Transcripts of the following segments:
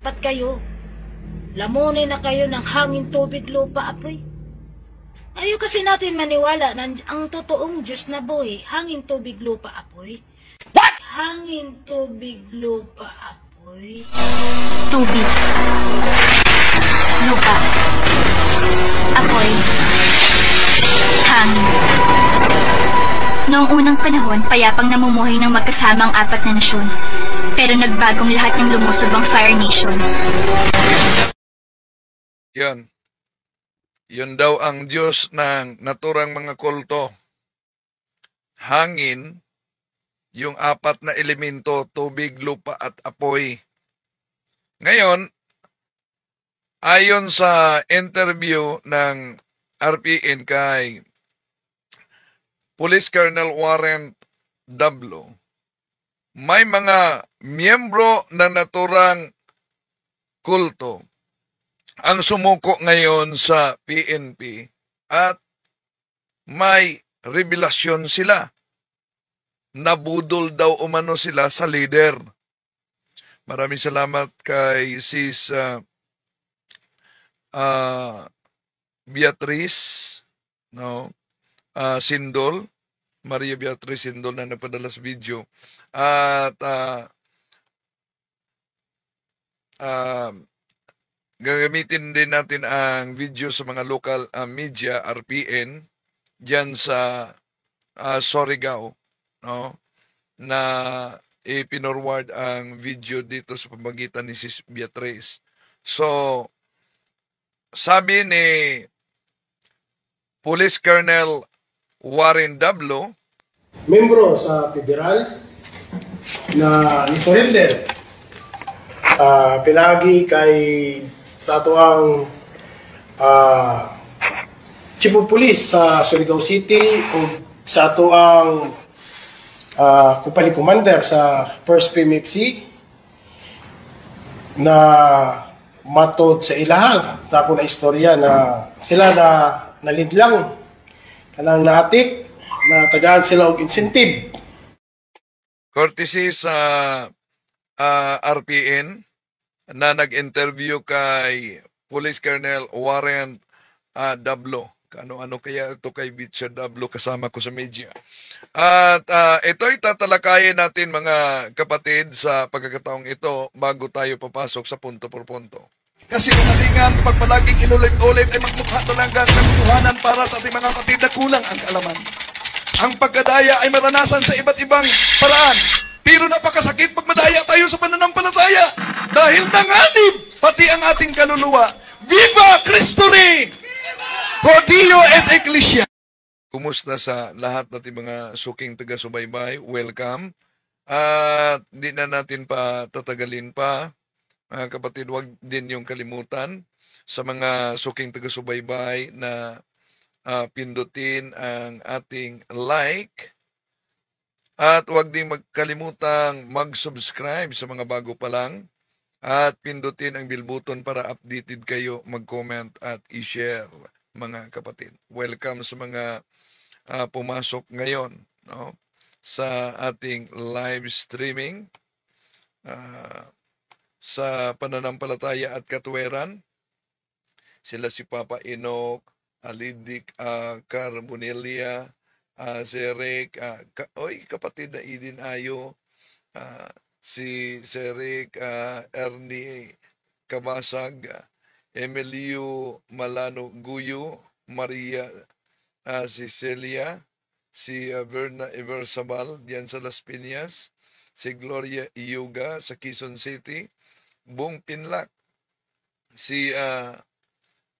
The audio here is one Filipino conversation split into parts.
Pat kayo. Lamunin na kayo ng hangin, tubig, lupa, apoy. Ayaw kasi natin maniwala na ang totoong Diyos na buhay, hangin, tubig, lupa, apoy. What? Hangin, tubig, lupa, apoy. Tubig, lupa, apoy, hangin. Noong unang panahon, payapang namumuhay ng magkasama ang apat na nasyon. Pero nagbagong lahat ng lumusob ang Fire Nation. Yun. Yun daw ang Diyos ng naturang mga kulto. Hangin, yung apat na elemento, tubig, lupa at apoy. Ngayon, ayon sa interview ng RPN kay Police Colonel Warren Dablo, may mga miyembro ng naturang kulto ang sumuko ngayon sa PNP at may revelasyon sila. Nabudol daw umano sila sa leader. Maraming salamat kay Sis Beatrice, no? Sindol, Maria Beatrice Sindol na nagpadala sa video. At gagamitin din natin ang video sa mga local media, RPN, dyan sa Surigao, no? Na ipinorward ang video dito sa pamagitan ni Sis Beatrice. So, sabi ni Police Colonel Warren Dablo, membro sa federal na ni-surrender pinagi kay sa ato ang Chief of Police sa Surigao City o sa ato ang company commander sa 1st PMFC na matod sa ilahang tako na istorya na sila na nalidlang kanang naatik na tagaan sila og incentive. Courtesy sa RPN na nag-interview kay Police Colonel Warren Dablo. Ano kaya ito kay Bitcher Dablo kasama ko sa media. At ito'y tatalakayin natin mga kapatid sa pagkakataong ito bago tayo papasok sa punto por punto. Kasi kamalingan, pag palaging inulit-ulit ay magmukha talagang kaguluhanan para sa ating mga kapatid na kulang ang kaalaman. Ang pagkadaya ay maranasan sa iba't ibang paraan. Pero napakasakit pag madaya tayo sa pananampalataya dahil nanganib pati ang ating kaluluwa. Viva Cristo Rey! Pro Dio et Ecclesia! Kumusta sa lahat nating mga suking taga-subaybay? Welcome. At di na natin pa tatagalin pa. Mga kapatid, huwag din yung kalimutan sa mga suking taga-subaybay na pindutin ang ating like at huwag din magkalimutang mag-subscribe sa mga bago pa lang at pindutin ang bell button para updated kayo, mag-comment at i-share mga kapatid. Welcome sa mga pumasok ngayon, no, sa ating live streaming sa pananampalataya at katwiran. Sila si Papa Enoch, Alidik Carbonelia, si Rick, kapatid na Idin Ayo, si Rick Ernie Kabasag, Emilio Malano Guyo, Maria Cecilia, si Verna Eversabal diyan sa Las Piñas, si Gloria Iyuga sa Quezon City, Bong Pinlac, si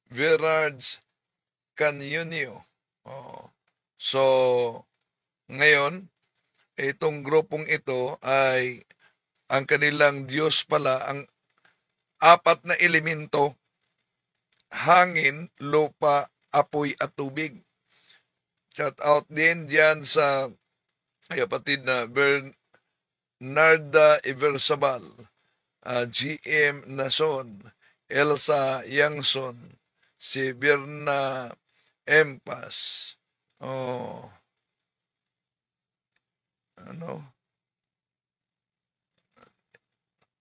Verards Canyonio. So, ngayon, itong grupong ito ay ang kanilang Diyos pala, ang apat na elemento, hangin, lupa, apoy at tubig. Shout out din diyan sa kapatid na Bernarda Eversabal, GM Nason, Elsa Yangson, si Berna Empas,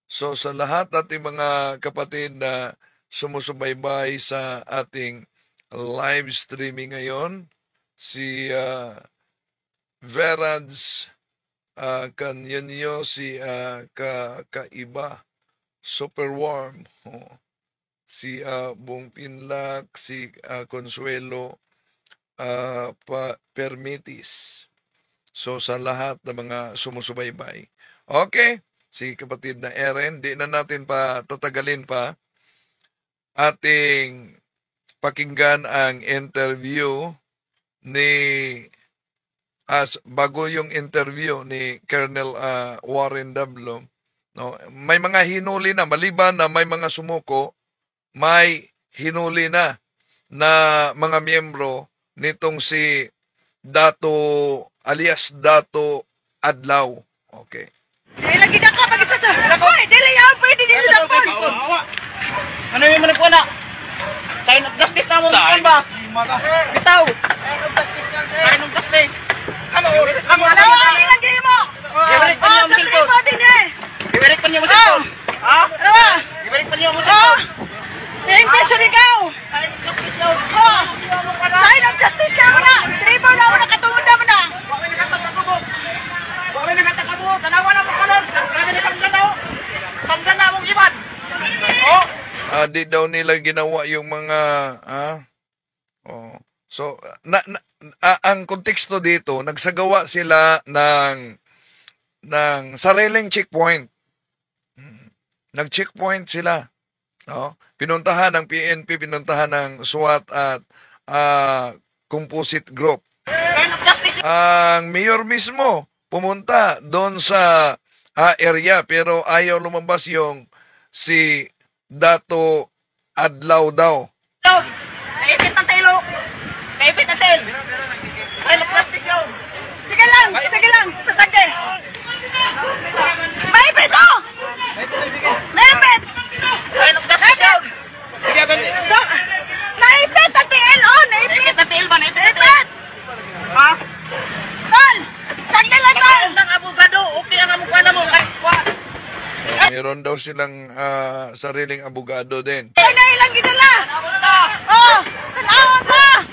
So sa lahat ating mga kapatid na sumusubaybay sa ating live streaming ngayon, si Verads Canyanyo, si Kaiba, Super Warm, si Bong Pinlak, si Consuelo Permitis. So sa lahat ng mga sumusubaybay. Okay, si kapatid na Erin, di na natin pa tatagalin pa. Ating pakinggan ang interview ni bago yung interview ni Colonel Warren W. No, may mga hinuli na, maliban na may mga sumuko, may hinuli na mga miyembro nitong si Dato alias Dato Adlaw. Okay. Lagi na ka pag isa sa Hoy, dili ya pwede din sa phone. Ano yung man ko na? Kain of justice na mo ba? Bitaw. Kain of justice. Amo alawa ni lagi mo. Ibalik pa niyo mo cellphone. Ibalik pa niyo mo cellphone. Ha? Ano? Ibalik pa niyo mo cellphone. Impeso ikaw. Kain of justice ka mo na. Tribo na mo na katungod na mo na. Bakit nakatakabo? Tanawa na mo kanon. Grabe ni Samganaw. Samganaw mong iban. Oh. Di daw nila ginawa yung mga So ang konteksto dito, nagsagawa sila ng sariling checkpoint. Nag-checkpoint sila. No? Pinuntahan ng PNP, pinuntahan ng SWAT at composite group. Ang mayor mismo pumunta doon sa area pero ayaw lumabas yung si Dato Adlaw daw. Naipit ang tayo. Naipit ang tayo. Ay, plastic yun. Sige lang. Pasagde. Maipit o! Naipit! Ay, plastic yun. Naipit ang tail o! Naipit ang tail ba? Naipit! Ha? Tol! Sagde lang, tol! Ang abogado, okay ang amukana mo. Meron daw silang sariling abogado din. Ay, nailang ginala! Oh! Talawag ka!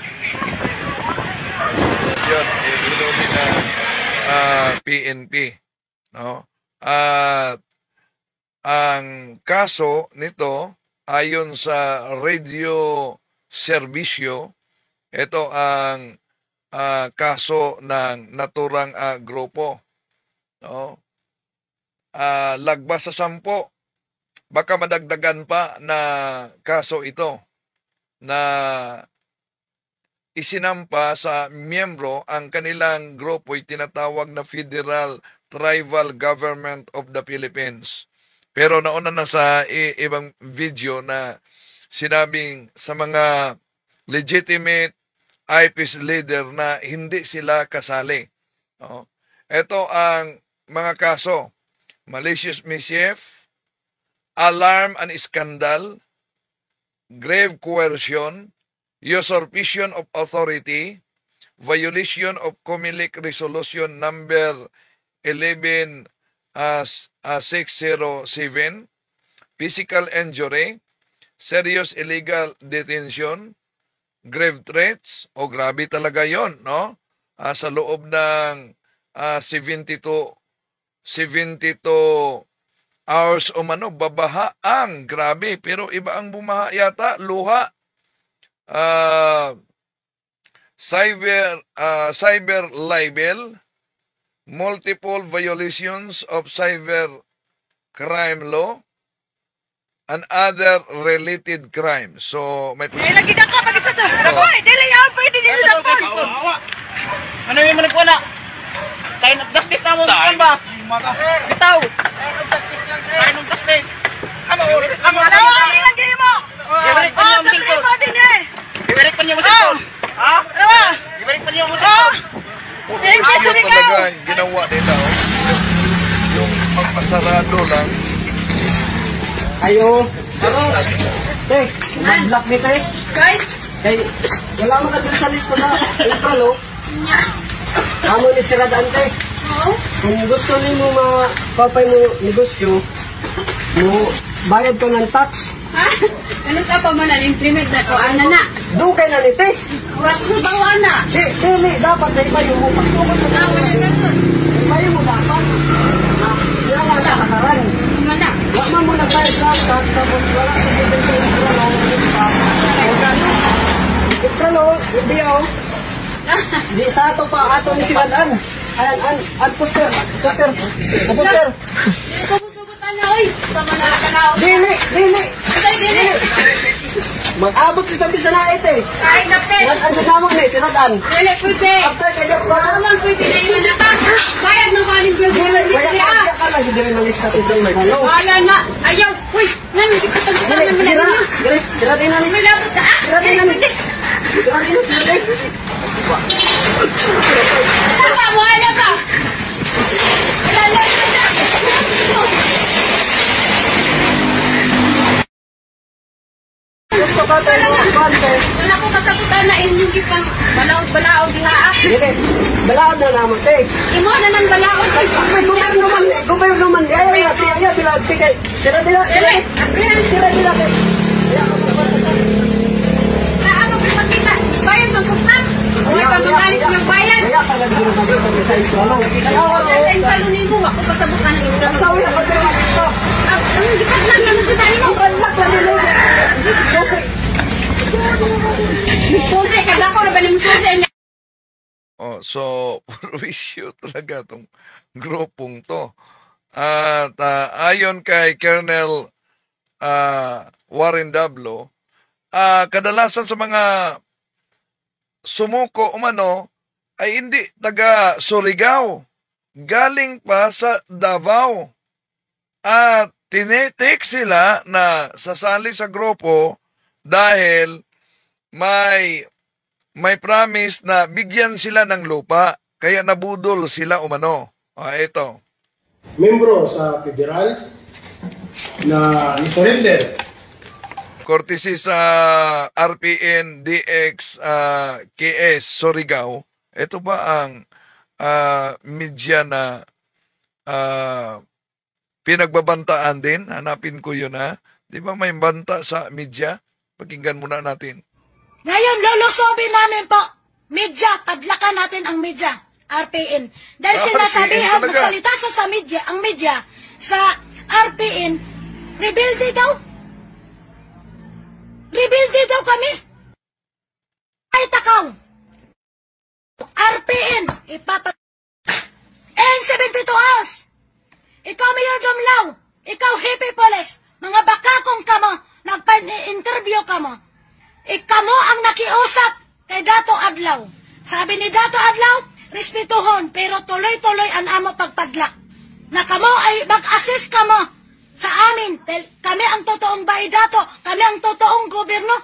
Yun, hinuli ng PNP. No? At ang kaso nito, ayon sa radio serbisyo, ito ang kaso ng naturang grupo. No? Lagpas sa 10, baka madagdagan pa na kaso ito na isinampa sa miyembro. Ang kanilang grupo ay tinatawag na Federal Tribal Government of the Philippines. Pero nauna na sa ibang video na sinabing sa mga legitimate IPS leader na hindi sila kasali. Ito ang mga kaso: malicious mischief, alarm and scandal, grave coercion, usurpation of authority, violation of COMELEC Resolution number 11607, physical injury, serious illegal detention, grave threats, grabe talaga yon, no? Sa loob ng 72 hours o babaha ang grabe, pero iba ang bumaha yata, luha. Cyber libel, multiple violations of cyber crime law, and other related crimes. So, may lagi na ka pag isa sa Hoy, dili ya pwede din sa phone. Ano yung man ko na? Kain of justice na mo ba? Bitaw. Kain of justice. Amo alawa ni lagi mo. Ibalik pa niyo mo cellphone. Ibalik pa niyo mo cellphone. Ha? Ano? Ibalik pa niyo mo cellphone. yun talaga ang ginawa nila. Yung pagpasarado lang. Ayo. Tek, mag-block ni Tek. Guys, Kay, wala mo ka dun sa lista na intro, amo ni Sir Adante. Kung gusto niyo mga papay mo negosyo, No, bayad ko ng tax. Ha? Ano sa pa man implement na ko ana na? Dugay na nite. Wa ko bawa na. Dili, dapat na iba yung utak ko. Iba yung dapat. Wala na kakaran. Mana? Wala mo na bayad sa tax, tapos wala sa bibig sa intralo. Intralo, hindi ako. Di sa ato pa, ato ni Siladan. An poster. Poster. Poster. Subutan na, oy. Sama na kanaw. Dili. Dili. Mag-abot kita bisa na ite. Kain na pe. Ano naman ni Siladan? Dili pwede. After kayo ko. Naman pwede na yung nata. Bayad ng kaling pwede. Kaya ka lang hindi rin malista sa may ano. Wala na. Ayaw. Uy, nani di ko tagputan na Sira manalo. din na ni. May labot na. Sira din na ni. Sira din. Tama mo, ano ka? Gusto ka tayo bante. Wala ko katakutan na inyong gipang balaod-balaod diha. Dili. Balaod na naman te. Imo na nang balaod. Gobyerno man. Ay sila tigay. Sira din. Dili. Sira din. Ano ko makita? Bayad man kung tax. Wala ka magalit ng bayad. Kaya ka lang din magiging sa intralo. Sa intalunin mo, ako kasabukan ng imo. Sawi ako din ako. Ang gipat lang naman kita nimo. Puse, kada ko na ba ng puse? Oh, so, puro issue talaga itong grupong to. At ayon kay Colonel Warren Dablo, kadalasan sa mga sumuko umano ay hindi taga Surigao. Galing pa sa Davao. At tinetik sila na sasali sa grupo dahil may promise na bigyan sila ng lupa. Kaya nabudol sila umano. Ito. Membro sa federal na ni-surrender. Courtesy sa RPN DX KS Surigao. Ito ba ang media na pinagbabantaan din? Hanapin ko yun ha. Di ba may banta sa media? Pakinggan muna natin. Ngayon, lulusobin namin po. Media, padlakan natin ang media. RPN. Dahil sinasabihan, talaga. magsalita sa media, ang media, sa RPN, rebelde daw. Rebelde daw kami. Ay, takaw. RPN, ipapat... And 72 hours. Ikaw, Mayor Dumlao. Ikaw, Hippie Police. Mga bakakong kamo, nagpa-interview kamo. Ikamo ang nakiusap kay Dato Adlaw. Sabi ni Dato Adlaw, respetuhon, pero tuloy-tuloy ang amo pagpadlak. Na kamo ay mag-assist kamo sa amin. Kami ang totoong Dato, kami ang totoong gobyerno.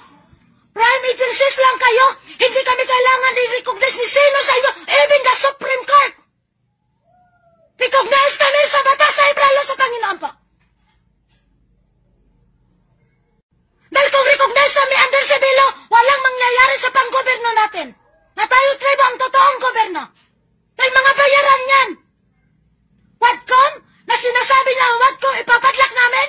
Prime agencies lang kayo. Hindi kami kailangan i-recognize ni sino sa inyo, even the Supreme Court. Recognize kami sa batas sa Ibralo sa Panginoon po. Dahil kung recognize kami under Sibilo, walang mangyayari sa panggoberno natin. Na tayo tribo ang totoong goberno. Dahil mga bayaran yan. Wadcom, na sinasabi niya ang Wadcom, ipapadlak namin.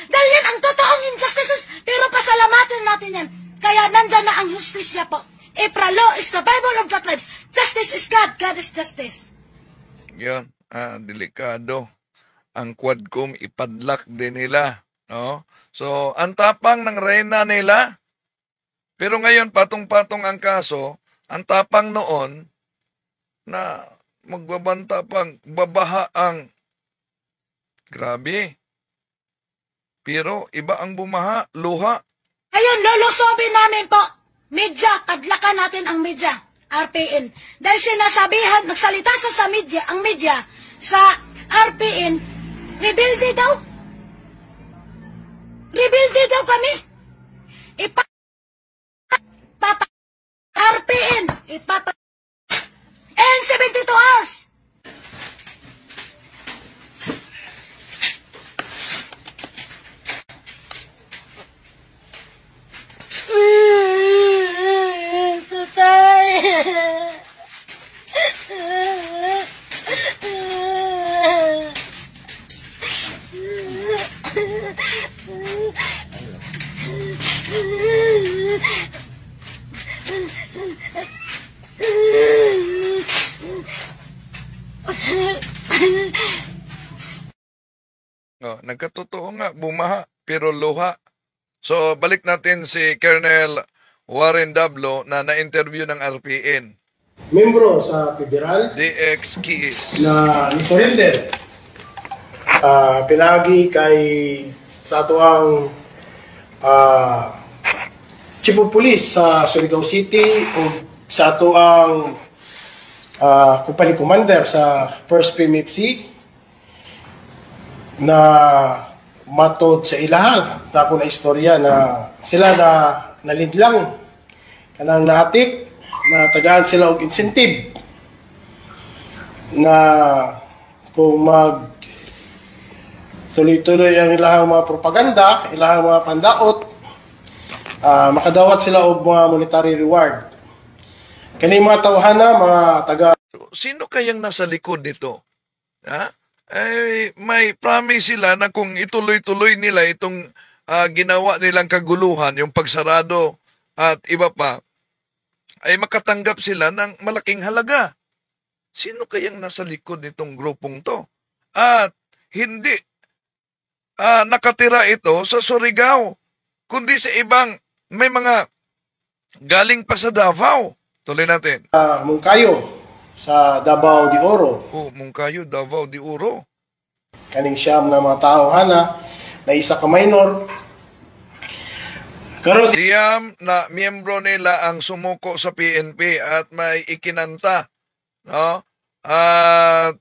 Dahil yan ang totoong injustices. Pero pasalamatin natin yan. Kaya nandyan na ang justisya po. Law is the Bible of God lives. Justice is God. God is justice. Yan, delikado. Ang Quadcom ipadlak din nila. No? So, ang tapang ng reyna nila. Pero ngayon, patong-patong ang kaso. Ang tapang noon na magbabanta pang babaha ang grabe. Pero iba ang bumaha, luha. Ayun, lulusobin namin po. Media, padlakan natin ang media. RPN. Dahil sinasabihan, magsalita sa media, ang media, sa RPN, rebelde daw. Rebelde daw kami. RPN, and 72 hours. Oh, nagkatotoo nga, bumaha, pero luha. So, balik natin si Colonel Warren Dablo na na-interview ng RPN. Membro sa federal DX Keys. na ni-surrender. Pinagi kay sa ato ang Chief of Police sa Surigao City o sa ato ang Company Commander sa 1st PMFC na matod sa ilahan. Tako na istorya na sila na nalindlang kanang naatik na tagaan sila og incentive na kung mag tuloy-tuloy ang ilang mga propaganda, ilang mga pandaot, makadawat sila og mga monetary reward. Kani mga tawhana, mga taga... Sino kayang nasa likod nito? Ha? Ay, may promise sila na kung ituloy-tuloy nila itong ginawa nilang kaguluhan, yung pagsarado at iba pa, ay makatanggap sila ng malaking halaga. Sino kayang nasa likod nitong grupong to? At hindi nakatira ito sa Surigao, kundi sa ibang, may mga galing pa sa Davao. Tuloy natin. Mungkayo sa Davao de Oro. Oh, Mungkayo, Davao de Oro. Kaning siyam na mga tao hana na isa ka minor. Karon Siyam na miyembro nila ang sumuko sa PNP at may ikinanta, no? At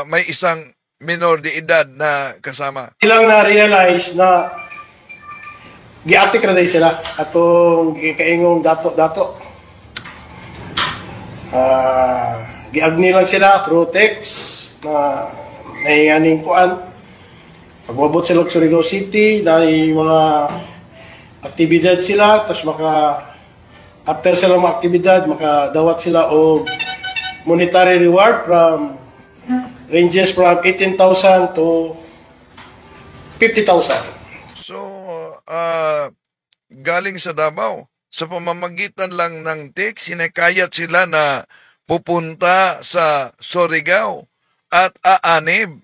may isang minor de edad na kasama. ilang na-realize na giatik na day sila atong gikaingong dato-dato. Giagni lang sila through text na nahinganing kuan. Pagwabot sila sa Surigao City, dahil mga aktibidad sila, tapos after sila mga aktibidad, makadawat sila o monetary reward ranges from 18,000 to 50,000. So, galing sa Davao, sa pamamagitan lang ng text, hinakayat sila na pupunta sa Surigao at aanib.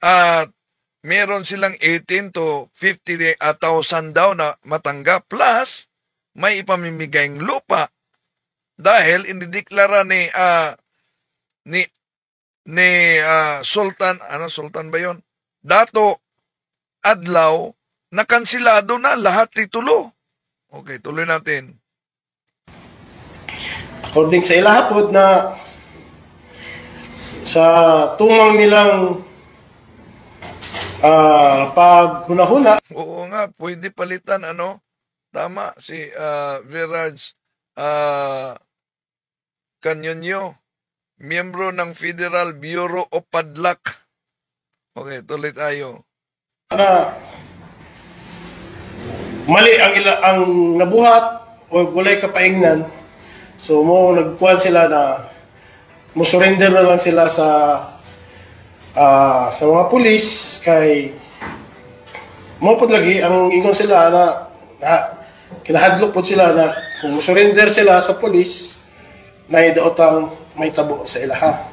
At meron silang 18 to 50,000 daw na matanggap. Plus, may ipamimigayng lupa. Dahil indideklara ni Sultan, Sultan ba yun? Dato Adlaw, nakansilado na lahat titulo. Okay, tuloy natin. According sa ilahapod na sa tumang nilang paghunahuna. Oo nga, pwede palitan, Tama, si Viraj Canyonyo, miyembro ng Federal Bureau of Padlak. Okay, tuloy tayo. Na mali ang nabuhat o walay kapaingnan. So nagkuhan sila na surrender na lang sila sa mga pulis kay pud lagi ang ingon sila na kinahadlok po sila na kung surrender sila sa pulis na idaotang may tabo sa ilaha.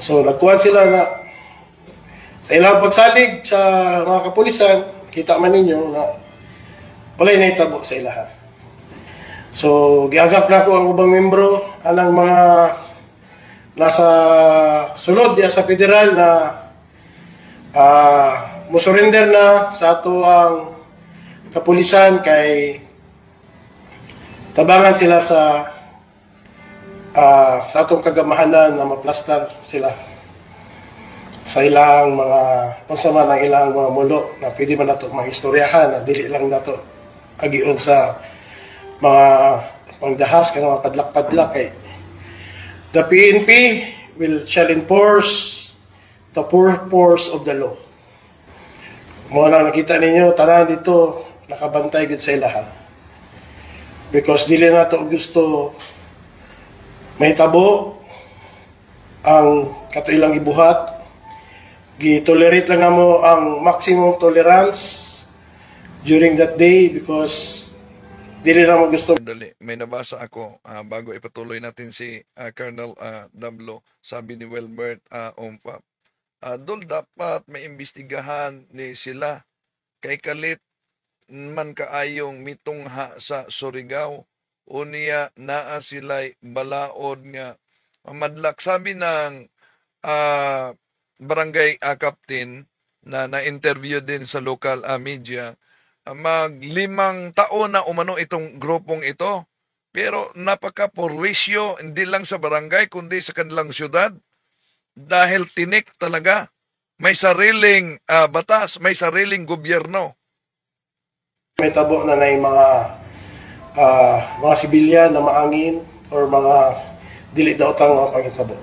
So nagkuhan sila na sa ilang pagsalig sa mga kapulisan, kita man ninyo na walay na itabo sa ilaha. So, giagap na ko ang ubang membro, anang mga nasa sulod diya sa federal na musurrender na sa ato ang kapulisan kay tabangan sila sa atong kagamahanan na maplastar sila sa ilang mga kung sa man ang ilang mga mulo na pwede man nato mahistoryahan na dili lang nato agion sa mga pangdahas kang mga padlak-padlak the PNP shall enforce the purpose of the law. Mo na nakita ninyo tanan dito nakabantay gud sa ilaha because dili nato gusto may tabo ang katuilang ibuhat. gi-tolerate lang namo ang maximum tolerance during that day because dili na mo gusto. Dali, may nabasa ako bago ipatuloy natin si Colonel Dablo. Sabi ni Wilbert Ompa, dol dapat may imbestigahan ni sila kay kalit man kaayong mitungha sa Surigao unya naa sila'y balaod nga madlak. Sabi ng barangay captain na na-interview din sa local media, mag-5 taon na umano itong grupong ito. Pero napaka-porwisyo, hindi lang sa barangay, kundi sa kanilang syudad. Dahil tinik talaga. May sariling batas, may sariling gobyerno. May tabo na mga sibilyan na maangin or mga dili daw tang mga pangitabo.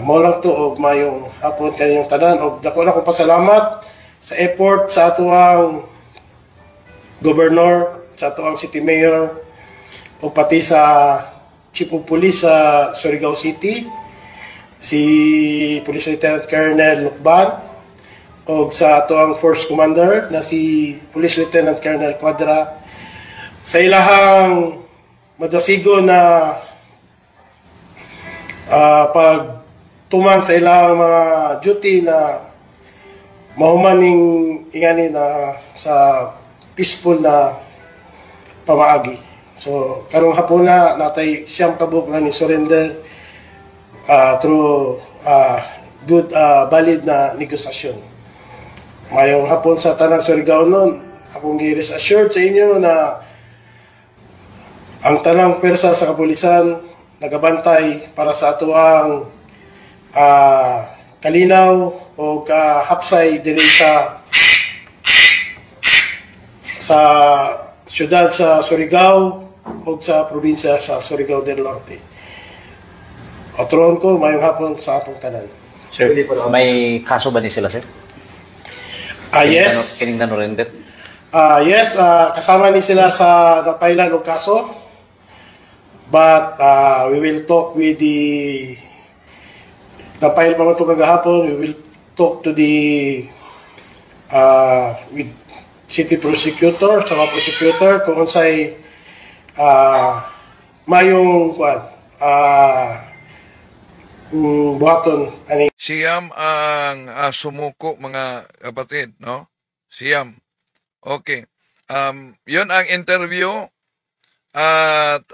Mo lang to og mayong hapon kanyang tanan og dako na ko pasalamat sa effort sa atuang governor, sa atuang city mayor o pati sa chief of police sa Surigao City, si Police Lieutenant Colonel Lukban, o sa atuang force commander na si Police Lieutenant Colonel Quadra, sa ilahang madasigo na pagtuman sa ilang mga duty na mahumaning ingani na sa peaceful na pamaagi. So karong hapon na natay siyam kabuk na ni surrender through good valid na negosasyon. Mayong hapon sa tanang Surigao nun, akong gi-rest assured sa inyo na ang tanang persa sa kapulisan nagabantay para sa atuang kalinaw o kahapsay diri sa syudad sa Surigao o sa probinsya sa Surigao del Norte. Otron ko, mayong hapon sa atong tanan. Sir, may kaso ba ni sila, sir? Yes. Kining nanurender? Yes, kasama ni sila sa napailan og kaso. But we will talk with the napail pa man ito kagahapon. We will talk to the with city prosecutor, sa mga prosecutor kung unsay mayong buhaton ani. Siyam ang sumuko, mga kapatid, no? Siyam. Okay. Yun ang interview at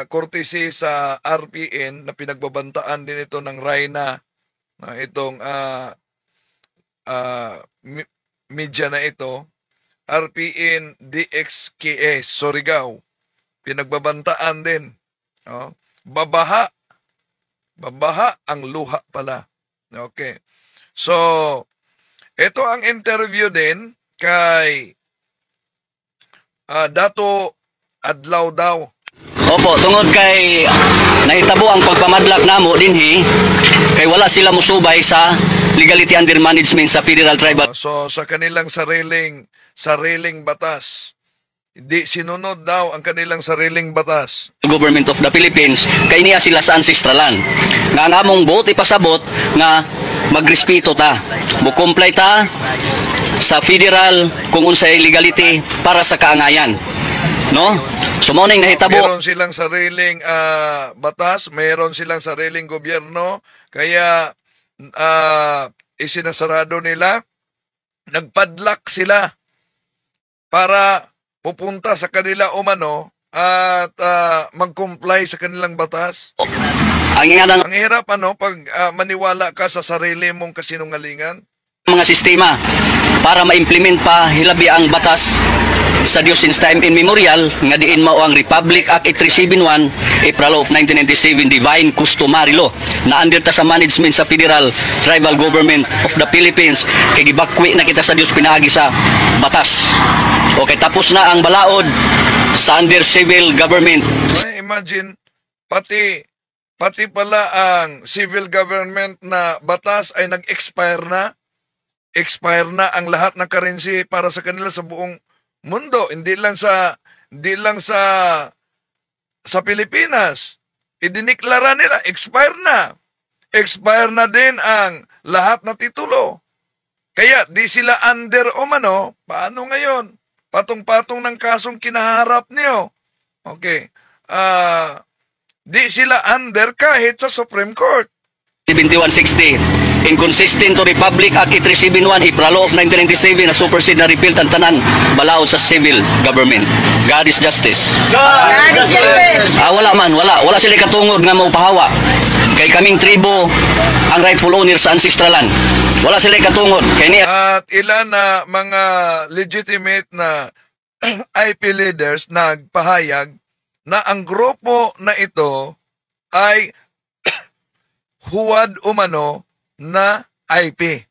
courtesy sa RPN na pinagbabantaan din ito ng Rayna, itong media na ito, RPN DXKS Surigao, pinagbabantaan din. Babaha ang luha pala. Okay. So, ito ang interview din kay Dato Adlaw daw. Opo, tungod kay nahitabo ang pagpamadlak namo dinhi kay wala sila musubay sa legality under management sa Federal Tribal. So sa kanilang sariling batas, hindi sinunod daw ang kanilang sariling batas. Government of the Philippines kay niya sila sa ancestralan. Nga ang among buot ipasabot nga magrespeto ta. Mo-comply ta sa federal kung unsay legality para sa kaangayan. No? So mo ning nahitabo. Meron silang sariling batas, meron silang sariling gobyerno, kaya isinasarado nila, nagpadlak sila para pupunta sa kanila umano at mag-comply sa kanilang batas. Ang hirap pag maniwala ka sa sarili mong kasinungalingan. Mga sistema para ma-implement pa hilabi ang batas sa Dios since time immemorial nga diin mao ang Republic Act 8371 April of 1997 Divine Customary Law na under ta sa management sa Federal Tribal Government of the Philippines kay gibakwi na kita sa Dios pinaagi sa batas. Okay, tapos na ang balaod sa under civil government. Imagine pati pala ang civil government na batas ay nag-expire na. Expire na ang lahat ng currency para sa kanila sa buong mundo, hindi lang sa Pilipinas. Idiniklara nila, expire na. expire na din ang lahat na titulo. Kaya di sila under umano, paano ngayon? Patong-patong ng kasong kinaharap niyo. Okay. Di sila under kahit sa Supreme Court. 7160, inconsistent to Republic Act 8371, Ipralo of 1997 na supersede na repealed ang tanan balao sa civil government. God is justice. God is justice. Wala man, wala sila katungod nga maupahawa. Kay kaming tribo ang rightful owner sa ancestral land. Wala sila katungod. Kay niya At ilan na mga legitimate na IP leaders nagpahayag na ang grupo na ito ay huwad umano na IP.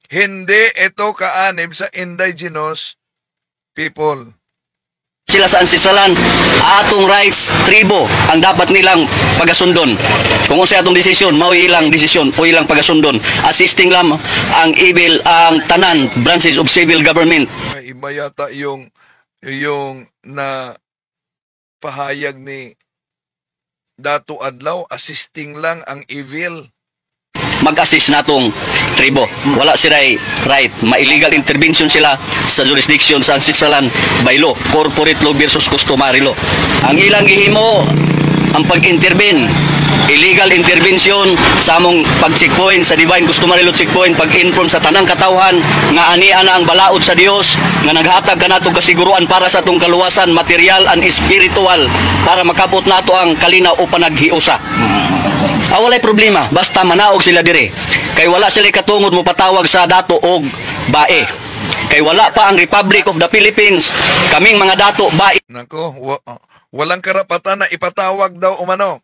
Hindi ito kaanib sa indigenous people. sila sa ancestral land, atong rights, tribo, ang dapat nilang pagasundon. Kung sa atong desisyon, mao ilang desisyon o ilang pagasundon. Assisting lang ang ang tanan branches of civil government. Iba yata yung na pahayag ni Dato Adlaw, assisting lang ang evil. Mag-assist natong tribo. Wala sila right. Ma-illegal intervention sila sa jurisdiction sa ancestral land by law. Corporate law versus customary law. Ang ilang gihimo, ang pag-intervene, illegal intervention sa among pag-checkpoint, sa divine customary law checkpoint, pag-inform sa tanang katawhan, nga ania na ang balaod sa Dios, nga naghatag ka natong kasiguruan para sa atong kaluwasan, material and spiritual, para makapot nato ang kalinaw o panaghiusa. Walay problema, basta manaog sila dire. Kay wala sila katungod mo patawag sa dato og bae. Kay wala pa ang Republic of the Philippines, kaming mga dato bae. Nako, walang karapatan na ipatawag daw umano.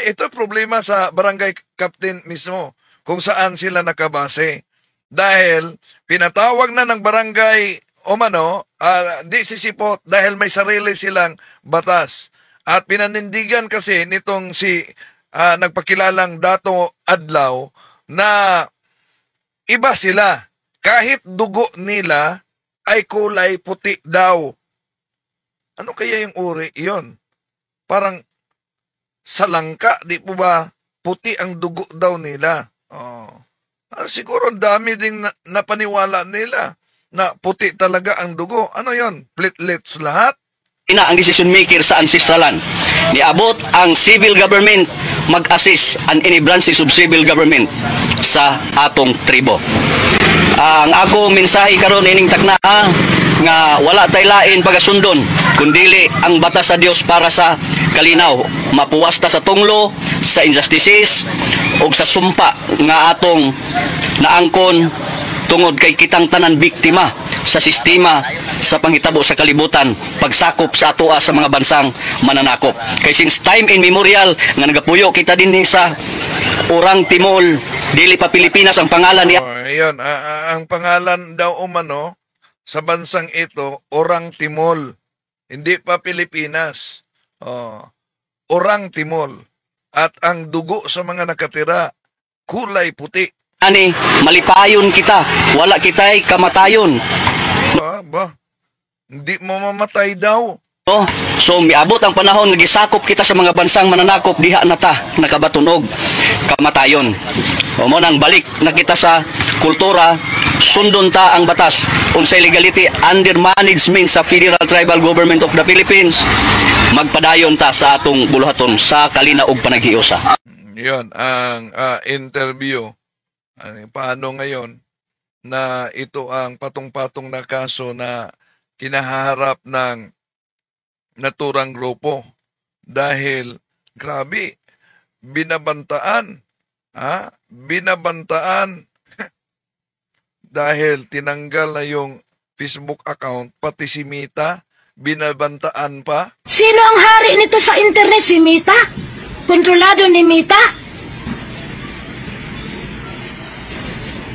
Ito problema sa barangay captain mismo, kung saan sila nakabase. Dahil pinatawag na ng barangay umano, di sisipot dahil may sarili silang batas. At pinanindigan kasi nitong si nagpakilalang Dato Adlaw na iba sila. Kahit dugo nila ay kulay puti daw. Ano kaya yung uri? Iyon. Parang sa langka, di po ba puti ang dugo daw nila? Siguro dami ding napaniwala nila na puti talaga ang dugo. Ano yon? Platelets lahat? Ina ang decision maker sa ancestral land. Niabot ang civil government mag-assist an any branches of civil government sa atong tribo. Ang ako mensahe karon ining takna nga wala tay lain pagasundon kundili ang batas sa Dios para sa kalinaw, mapuwas ta sa tunglo, sa injustices ug sa sumpa nga atong naangkon tungod kay kitang tanan biktima sa sistema sa panghitabo sa kalibutan, pagsakop sa atoa sa mga bansang mananakop. Kay since time immemorial nga nagapuyo kita dinhi sa Orang Timol, dili pa Pilipinas ang pangalan niya. Ayun, ang pangalan daw umano sa bansang ito, Orang Timol. Hindi pa Pilipinas. Orang Timol. At ang dugo sa mga nakatira, kulay puti. Ani, malipayon kita, wala kita'y kamatayon. Ba? Hindi mo mamatay daw. So miabot ang panahon nga gisakop kita sa mga bansang mananakop, diha na ta nakabatunog kamatayon. Mo nang balik na kita sa kultura, sundon ta ang batas unsay legality under management sa Federal Tribal Government of the Philippines. Magpadayon ta sa atong buluhaton sa kalina ug panaghiusa. Yon ang interview. Paano ngayon na ito ang patong-patong na kaso na kinaharap ng naturang grupo dahil grabe binabantaan dahil tinanggal na yung Facebook account, pati si Mita binabantaan pa. Sino ang hari nito sa internet? Si Mita? Kontrolado ni Mita?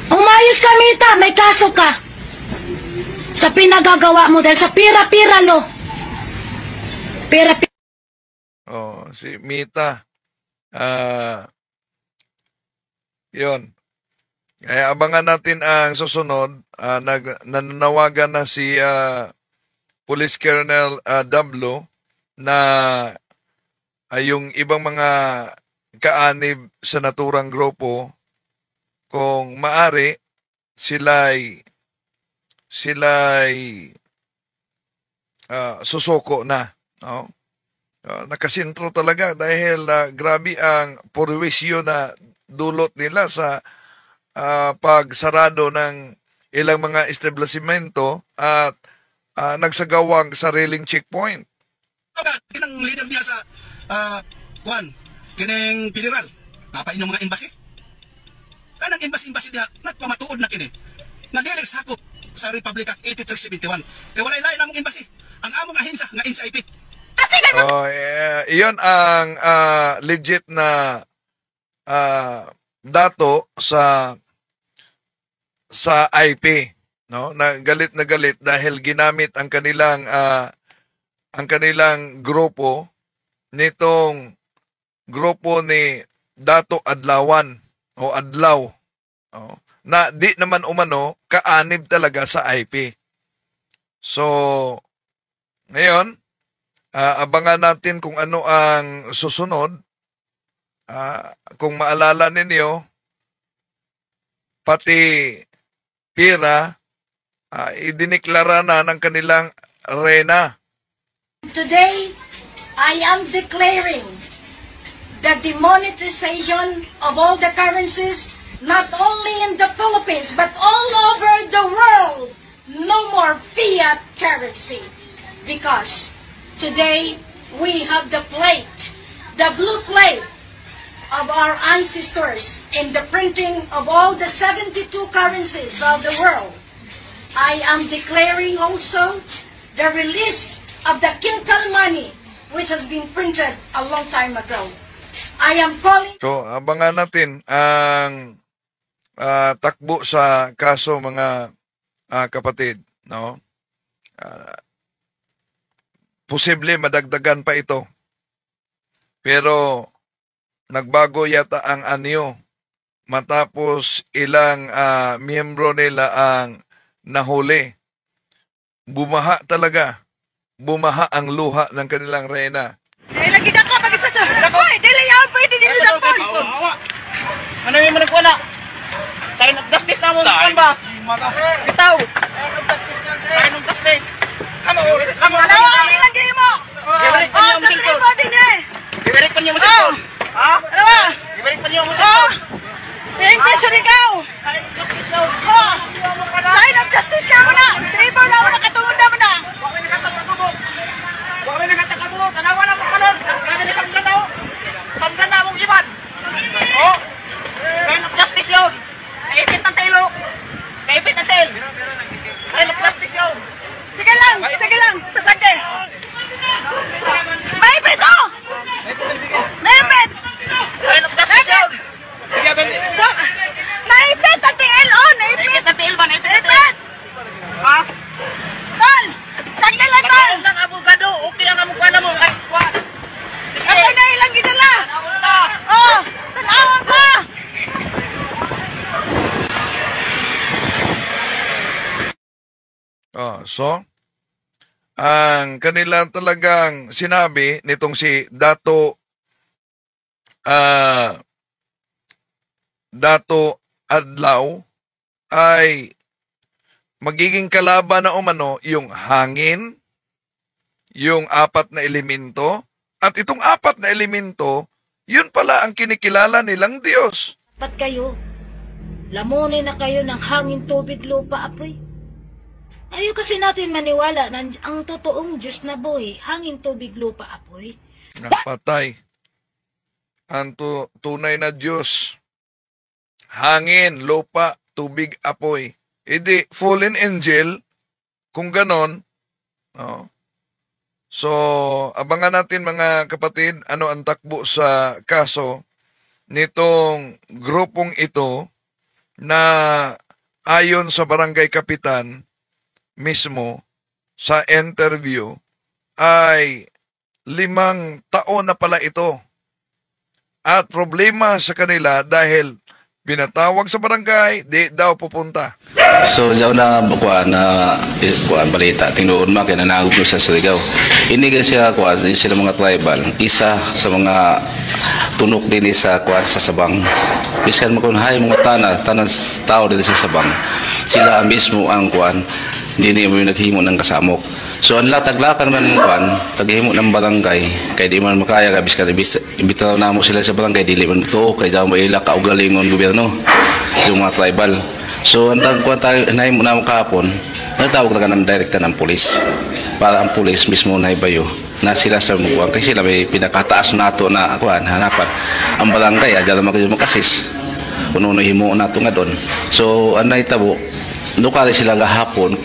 Umayos ka, Mita, may kaso ka sa pinagagawa mo dahil sa pira-pira lo. Pira-pira. Si Mita. Yon. Kaya abangan natin ang susunod. Nananawagan na si Police Colonel Dablo na yung ibang mga kaanib sa naturang grupo, kung maari, sila'y susuko na. No? Nakasintro talaga dahil grabe ang purwisyo na dulot nila sa pagsarado ng ilang mga establishmento at nagsagawang sariling checkpoint. Kinang leader niya sa kining federal, papain yung mga embassy. Kanang embassy niya, nagpamatuod na kini. Nag-elect sakop sa Republic Act 8371. Kaya walay lain namong embassy. Ang among ahensya, nga NCIP. Iyon ang legit na dato sa IP, no? Na galit dahil ginamit ang kanilang grupo nitong grupo ni Dato Adlawan o Adlaw, no? Na di naman umano kaanib talaga sa IP. So ngayon, abangan natin kung ano ang susunod. Kung maalala ninyo, pati Pira, idiniklara na ng kanilang reyna. Today, I am declaring the demonetization of all the currencies, not only in the Philippines, but all over the world. No more fiat currency. Because today, we have the plate, the blue plate of our ancestors in the printing of all the 72 currencies of the world. I am declaring also the release of the quintal money which has been printed a long time ago. I am calling... So, abangan natin ang takbo sa kaso, mga kapatid, no? Posible madagdagan pa ito. Pero nagbago yata ang anyo matapos ilang miyembro nila ang nahuli. Bumaha talaga. Bumaha ang luha ng kanilang reyna. Lagi na ka pag-isa sa... Hoy, dili yan pwede din sa pon. Ano yung managkuha na? Tayo nag-dastis na mo. Kan ba? Bitaw. Tayo nag-dastis. Dalawa kami lagi mo. Gibarik pa niyo ang sa cellphone. tribo din eh. Gibarik pa niyo ang cellphone. Ha? Dalawa. Gibarik pa niyo ang cellphone. Tingin peso ikaw. Sign of justice ka mo na. Tribo na mo nakatungod na mo na. Huwag may nagtatakabog. Tanawa na mo kanon. Kaya na samdan na ho. Samdan na mong iban. Oh. Sign of justice yun. Naipit ang tailo. Naipit ang tail. Sign of justice yun. Sige lang. Pasagde. May peso. Naipit. Sign of justice yun. Naipit ang tiil. Oh, naipit. Naipit ang tail ba? Naipit ang tail. Naipit. Ha? Tol. Sagde lang, tol. Pagkaon ng abogado. Okay ang amukha na mo. Kahit squad. Ako na ilang ginala. Tanawag ka. Oh, tanawag ka. So, ang kanila talagang sinabi nitong si Dato Adlaw ay magiging kalaban na umano yung hangin, yung 4 na elemento, at itong 4 na elemento, yun pala ang kinikilala nilang Diyos. Dapat kayo, lamunin na kayo ng hangin, tubig, lupa, apoy. Ayaw kasi natin maniwala na ang totoong Diyos na buhay, hangin, tubig, lupa, apoy. Patay. Ang tunay na Diyos, hangin, lupa, tubig, apoy. Hindi, fallen angel, kung ganon, no? So, abangan natin mga kapatid, ano ang takbo sa kaso nitong grupong ito na ayon sa barangay kapitan mismo sa interview ay 5 taon na pala ito. At problema sa kanila dahil pinatawag sa barangay, di daw pupunta. So, daw na kuan balita tinuod man kay nanagop sa Surigao. Ini siya kuan sila mga tribal, isa sa mga tunok din sa kuan sa Sabang. Bisan mo kun hay mga tanan tao dito sa Sabang. Sila mismo ang kuan dili mo naghimo ng kasamok. So ang latag-latag ng kuan, taghimo ng barangay kay di man makaya kabis ka imbitaw na mo sila sa barangay dili man to kay daw maila kaugalingon gobyerno yung mga tribal. So ang kuan tayo nahimo na mo kahapon, natawag na ng direkta ng pulis para ang pulis mismo na ibayo na sila sa mukuan kasi sila may pinakataas nato na kuan hanapan ang barangay adya naman kayo makasis uno himo nato nga doon. So anay tabo dukali sila gahapon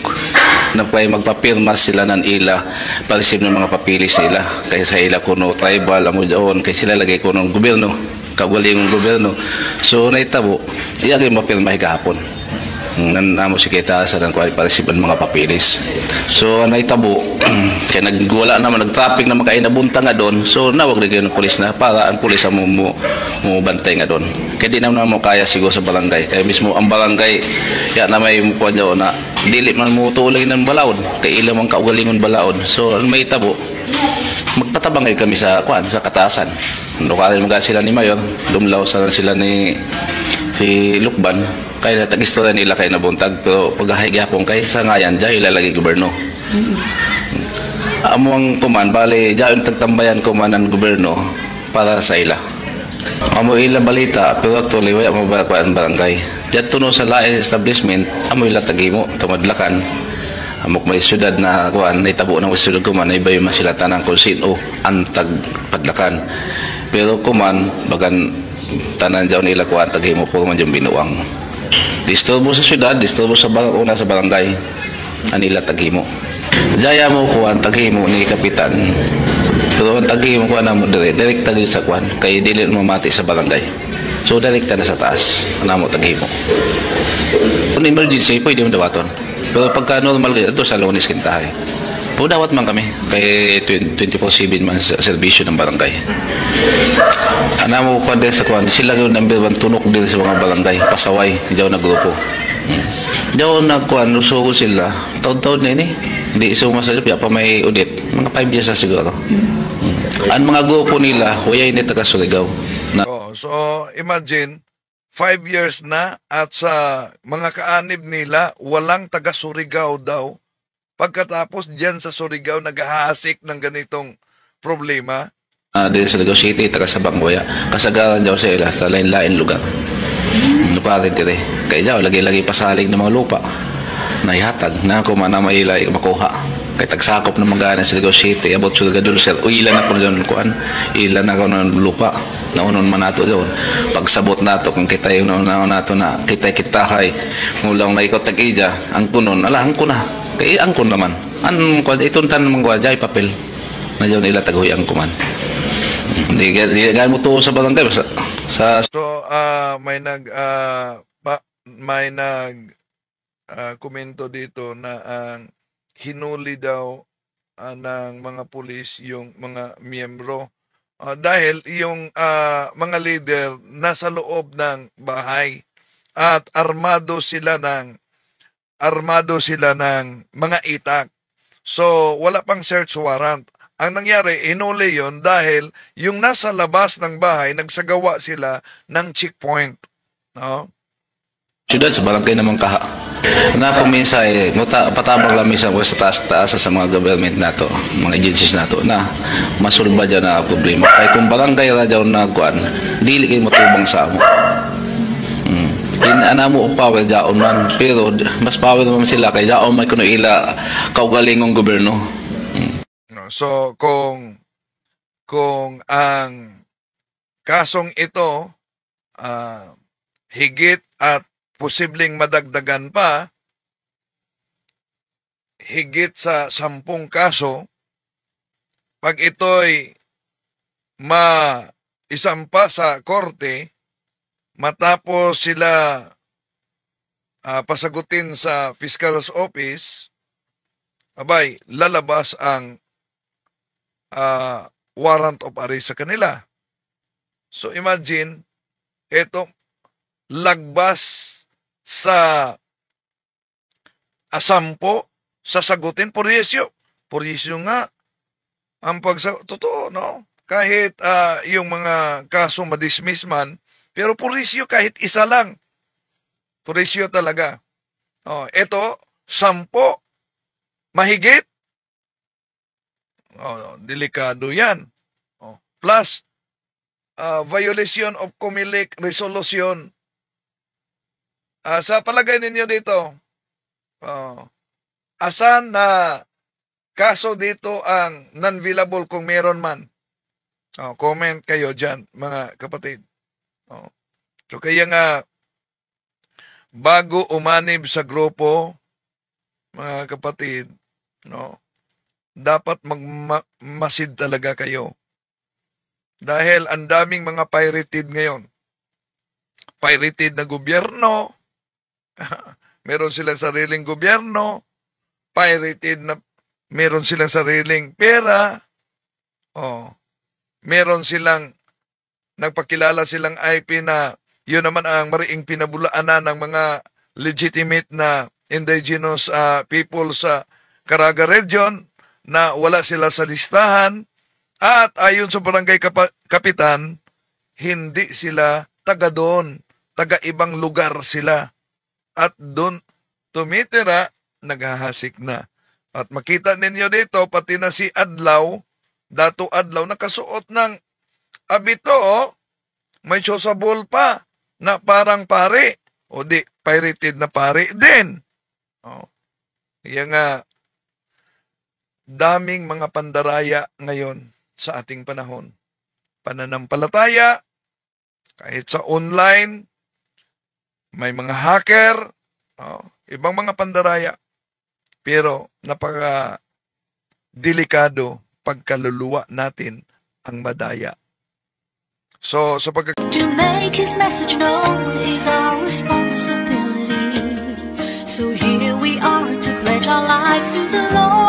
magpapirma sila ng ila parisip ng mga papilis nila kaya sa ila kuno tribal amo doon kay sila lagay kuno gobyerno kagaling ng gobyerno. So naitabo iyagay mapirma gahapon namo si kita sa ng parisip ng mga papilis. So naitabo kaya nagwala naman nag-traffic na makainabunta nga doon. So nawag na ng pulis na para ang pulis ang mo bantay nga doon kaya di naman mo kaya siguro sa barangay kaya mismo ang barangay ya na may mukuha dyan na dili man mo tuloy ng balaod kay ilang ang kaugalingon balaod. So may tabo magpatabangay kami sa kuan sa katasan lokal mga sila ni Mayor lumlaw sa sila ni si Lukban kaya natag-istorya nila kay nabuntag pero paghahigyapon kay sa ngayan dyan ilalagay gobyerno. Among kuman bali dyan tagtambayan kuman ang gobyerno para sa ila amo ila balita pero actually wala mo barangay dyan tuno sa laing establishment amo ila tagimo tumadlakan amok may syudad na kuan naitabo ng syudad kuman na iba yung masilatan kung sino ang tagpadlakan pero kuman bagan tanan dyan nila kuan tagimo puro man dyan binuang disturbo sa syudad disturbo sa una sa barangay anila tagimo jaya mo kuan tagimo ni kapitan pero ang tagimo kuan na mo direct tagimo sa kuan kay dili mamati sa barangay. So direkta na sa taas namo tagimo kung emergency pwede mo dawaton pero pagka normal ito sa Lunes Kintahay po dawat man kami kay 24/7 man sa serbisyo ng barangay. Anamo kuan din sa kuan sila yung number 1 tunok din sa mga barangay pasaway diyaw na grupo diyaw na kuan lusugo sila taon-taon na ini hindi sumasalip ya pa may audit mga 5 years na siguro. Ang mga grupo nila huyay ni taga Surigao na so imagine 5 years na at sa mga kaanib nila walang taga Surigao daw pagkatapos diyan sa Surigao naghahasik ng ganitong problema. Din sa Surigao City taga Sabang Boya kasagaran daw sila sa lain-lain lugar luparin dire kaya daw lagi-lagi pasaling ng mga lupa na ihatag na kung mana mailay makuha kay tagsakop ng mga sa Surigao City about Surigao sir o ilan na po doon kuan ilan na ko ng lupa naunon man nato doon pagsabot nato kung kita yung nato na kita kay mulang na ikot tag-ija ang kunon alahan ko na kay ang kun naman an kuan ituntan mga gwadjay papel na doon ila tagoy ang kuman hindi mo to sa barangay sa so may nag komento dito na ang hinuli daw ng mga pulis yung mga miyembro dahil yung mga leader nasa loob ng bahay at armado sila ng mga itak. So wala pang search warrant. Ang nangyari, hinuli yon dahil yung nasa labas ng bahay nagsagawa sila ng checkpoint. No? Siyudad sa barangay naman kaha. Na kuminsay, patabang lang minsan sa taas sa mga government nato, mga agencies nato na masulba dyan na problema. Kaya kung barangay ra dyan na kuan, dili kayo matubang sa amo. Ana mo power dyan man, pero mas power naman sila kaya dyan may kuno ila kaugalingong gobyerno. So kung ang kasong ito higit at posibleng madagdagan pa higit sa 10 kaso pag ito'y maisampa sa korte matapos sila pasagutin sa Fiscal's Office abay lalabas ang warrant of arrest sa kanila. So imagine ito lagbas sa asampo, sasagutin, purisyo. Purisyo nga, ang totoo, no? Kahit yung mga kaso madismiss man, pero purisyo kahit isa lang. Purisyo talaga. Ito, 10, mahigit. Delikado yan. Plus, violation of COMELEC resolution. Sa palagay ninyo dito, asan na kaso dito ang non-violable kung meron man? Comment kayo dyan, mga kapatid. So kaya nga, bago umanib sa grupo, mga kapatid, dapat magmasid talaga kayo. Dahil ang daming mga pirated ngayon. Pirated na gobyerno, meron silang sariling gobyerno, pirated na meron silang sariling pera, meron silang, nagpakilala silang IP na yun naman ang mariing pinabulaanan ng mga legitimate na indigenous people sa Caraga region na wala sila sa listahan at ayon sa barangay kapitan, hindi sila taga doon, taga ibang lugar sila. At doon tumitira, naghahasik na. At makita ninyo dito, pati na si Adlaw, Dato Adlaw, nakasuot ng abito, may chosabol pa, na parang pare. O di, pirated na pare din. Kaya nga, daming mga pandaraya ngayon sa ating panahon. Pananampalataya, kahit sa online, may mga hacker, ibang mga pandaraya. Pero napaka-delikado pagkaluluwa natin ang madaya. So, sa To make his message known is our responsibility. So here we are to pledge our lives to the Lord.